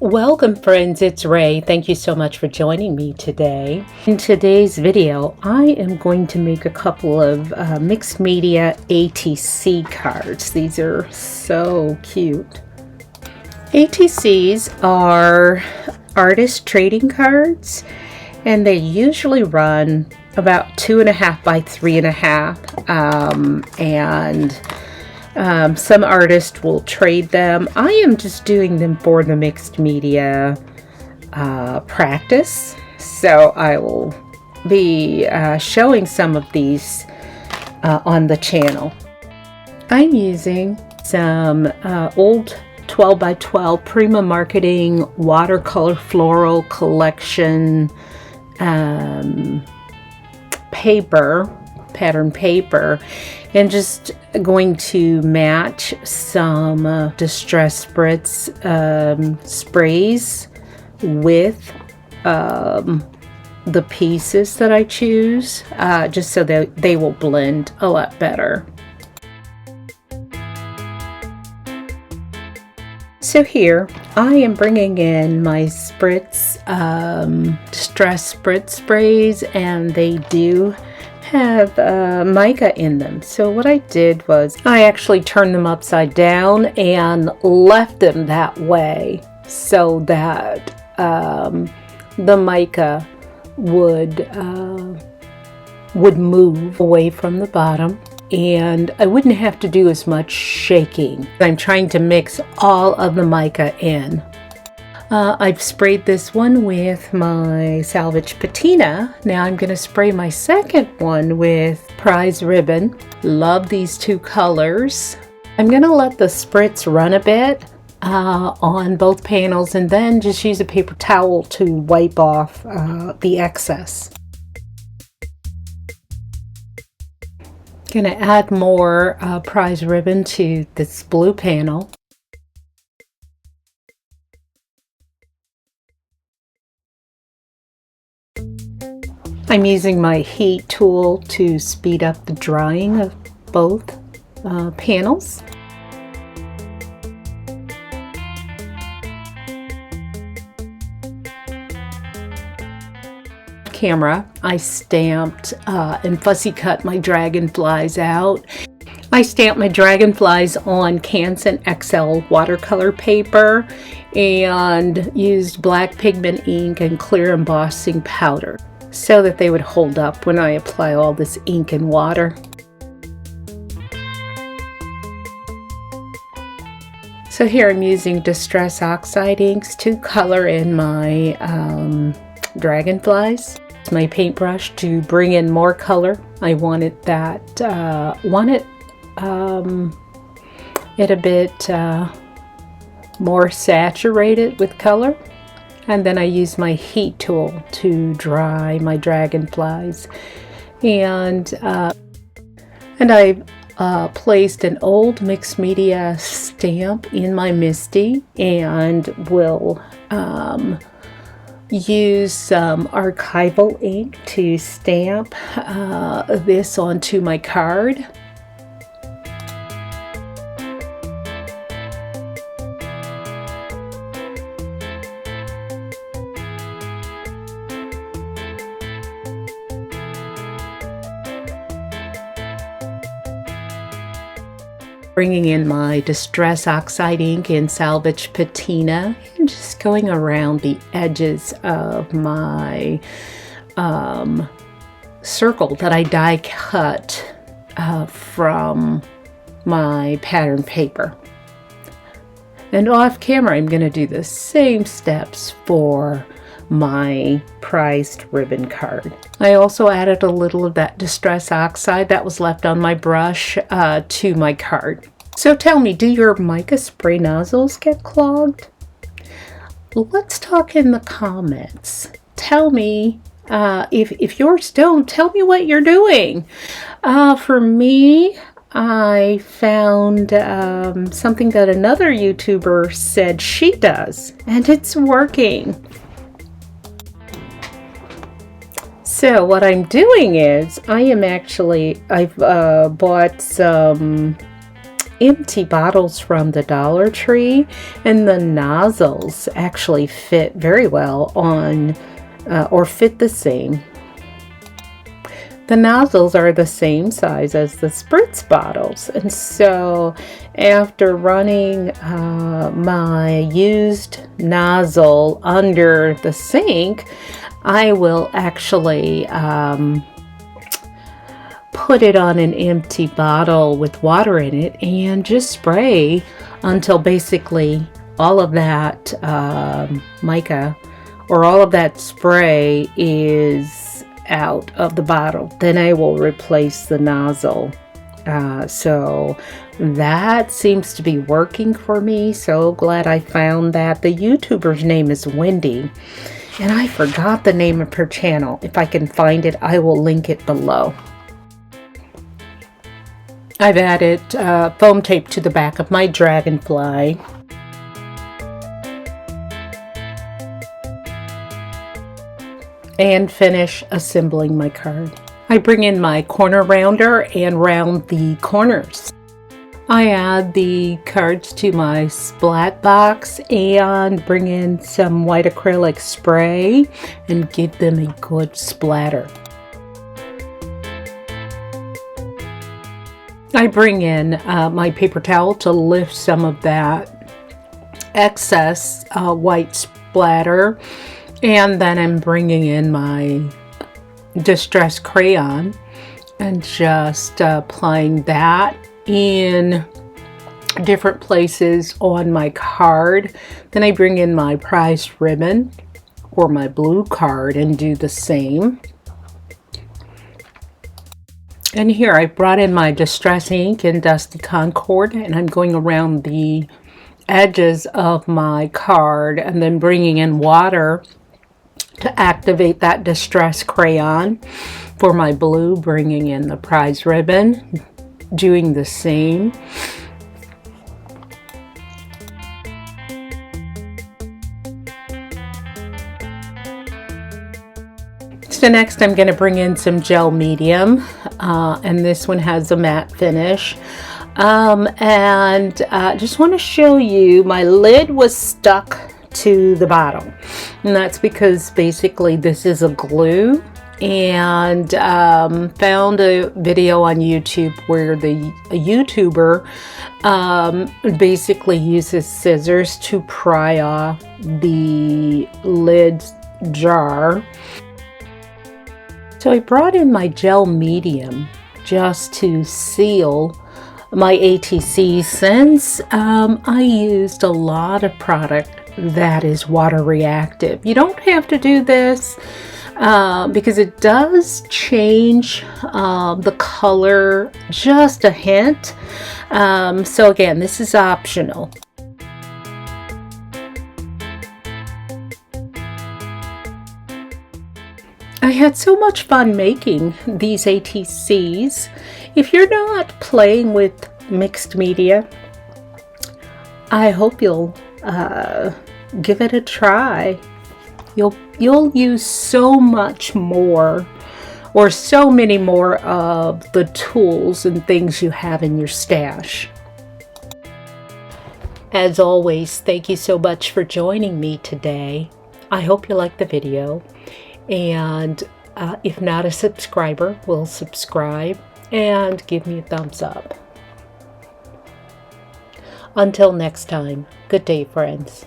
Welcome friends, it's Ray. Thank you so much for joining me today. In today's video, I am going to make a couple of mixed media ATC cards. These are so cute. ATCs are artist trading cards, and they usually run about 2.5 by 3.5, and some artists will trade them. I am just doing them for the mixed media practice, so I will be showing some of these on the channel. I'm using some old 12 by 12 Prima Marketing watercolor floral collection pattern paper, and just going to match some Distress Spritz sprays with the pieces that I choose, just so that they will blend a lot better. So here I am bringing in my Spritz Distress Spritz sprays, and they do have mica in them. So what I did was I actually turned them upside down and left them that way so that the mica would move away from the bottom, and I wouldn't have to do as much shaking. I'm trying to mix all of the mica in. I've sprayed this one with my Salvage Patina. Now I'm going to spray my second one with Prize Ribbon. Love these two colors. I'm going to let the spritz run a bit on both panels, and then just use a paper towel to wipe off the excess. Going to add more Prize Ribbon to this blue panel. I'm using my heat tool to speed up the drying of both panels. Camera, I stamped and fussy cut my Dragonflies out. I stamped my Dragonflies on Canson XL watercolor paper and used black pigment ink and clear embossing powder so that they would hold up when I apply all this ink and water. So here I'm using Distress Oxide inks to color in my Dragonflies. My paintbrush to bring in more color. I wanted that, it a bit more saturated with color. And then I use my heat tool to dry my Dragonflies. And I placed an old mixed media stamp in my MISTI, and will use some archival ink to stamp this onto my card. Bringing in my Distress Oxide ink in Salvage Patina and just going around the edges of my circle that I die cut from my pattern paper. And off camera I'm going to do the same steps for my prized ribbon card. I also added a little of that Distress Oxide that was left on my brush to my card. So tell me, do your mica spray nozzles get clogged? Let's talk in the comments. Tell me if yours don't, tell me what you're doing. For me, I found something that another YouTuber said she does, and it's working. So what I'm doing is I've bought some empty bottles from the Dollar Tree, and the nozzles actually fit very well on, or fit the same. The nozzles are the same size as the spritz bottles, and so after running my used nozzle under the sink, I will actually put it on an empty bottle with water in it and just spray until basically all of that mica or all of that spray is out of the bottle. Then I will replace the nozzle. So that seems to be working for me. So glad I found that. The YouTuber's name is Wendy, and I forgot the name of her channel. If I can find it, I will link it below. I've added foam tape to the back of my Dragonfly. And finish assembling my card. I bring in my corner rounder and round the corners. I add the cards to my splat box and bring in some white acrylic spray and give them a good splatter. I bring in my paper towel to lift some of that excess white splatter. And then I'm bringing in my distress crayon and just applying that in different places on my card. Then I bring in my prize ribbon or my blue card and do the same. And here I brought in my distress ink and dusty concord, and I'm going around the edges of my card and then bringing in water to activate that distress crayon. For my blue, bringing in the prize ribbon, doing the same. So next I'm going to bring in some gel medium, and this one has a matte finish. Just want to show you, my lid was stuck to the bottle, and that's because basically this is a glue, and found a video on YouTube where a YouTuber basically uses scissors to pry off the lid jar. So I brought in my gel medium just to seal my ATCs, since I used a lot of product that is water reactive. You don't have to do this because it does change the color just a hint. So again, this is optional. I had so much fun making these ATCs. If you're not playing with mixed media, I hope you'll give it a try. You'll use so much more, or so many more of the tools and things you have in your stash. As always, thank you so much for joining me today. I hope you liked the video, and if not a subscriber, will subscribe and give me a thumbs up. Until next time, good day, friends.